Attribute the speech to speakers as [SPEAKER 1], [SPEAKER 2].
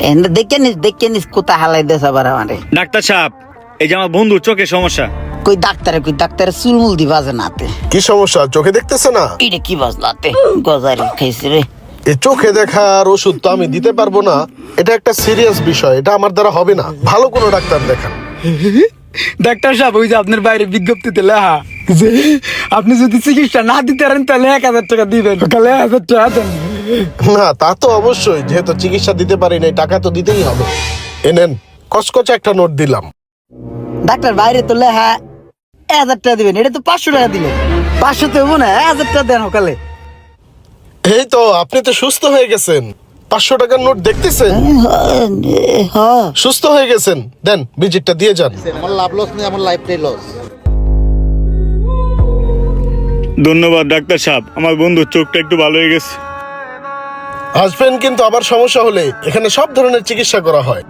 [SPEAKER 1] দেখে নিস কোথা হালাই দেশ আবার আমারে।
[SPEAKER 2] ডাক্তার সাহেব, এই যে আমার বন্ধুর চোখে সমস্যা।
[SPEAKER 1] কই ডাক্তারের চুলমুল দি বাজে নাতে।
[SPEAKER 3] কি সমস্যা? চোখে দেখতেছে না?
[SPEAKER 1] এটা কি বাজলাতে গজারি খাইছে রে।
[SPEAKER 3] এই চোখে দেখার ওষুধ তো আমি দিতে পারবো না, এটা একটা সিরিয়াস বিষয়, এটা আমার দ্বারা হবে না। ভালো কোনো ডাক্তার দেখান।
[SPEAKER 4] ডাক্তার সাহেব, ওই যে আপনার বাইরে বিজ্ঞপ্তিতে লেখা যে আপনি যদি চিকিৎসা না দিতে পারেন তাহলে 1000 টাকা দিবেন। 1000 টাকা দেন।
[SPEAKER 3] না, তা তো অবশ্যই, যেহেতু চিকিৎসা দিতে পারি নাই টাকা তো দিতেই হবে। এনেন, কচকচে একটা নোট দিলাম।
[SPEAKER 1] ডাক্তার বাইরে তো লেখা 1000 টাকা দিবেন, এটা তো 500 টাকা দিলেন। 500 তো হবো না, 1000 টাকা দেন সকালে।
[SPEAKER 3] এই তো আপনি তো সুস্থ হয়ে গেছেন, 500 টাকার নোট দেখতেছেন,
[SPEAKER 1] হ্যাঁ
[SPEAKER 3] সুস্থ হয়ে গেছেন। দেন, ভিজিটটা দিয়ে যান।
[SPEAKER 5] আমার লাভ লস নেই, আমার লাইফটাই লস।
[SPEAKER 2] ধন্যবাদ ডাক্তার সাহেব, আমার বন্ধুর চোখটা একটু ভালো হয়ে গেছে।
[SPEAKER 3] আসবেন কিন্তু আবার সমস্যা হলে, এখানে সব ধরনের চিকিৎসা করা হয়।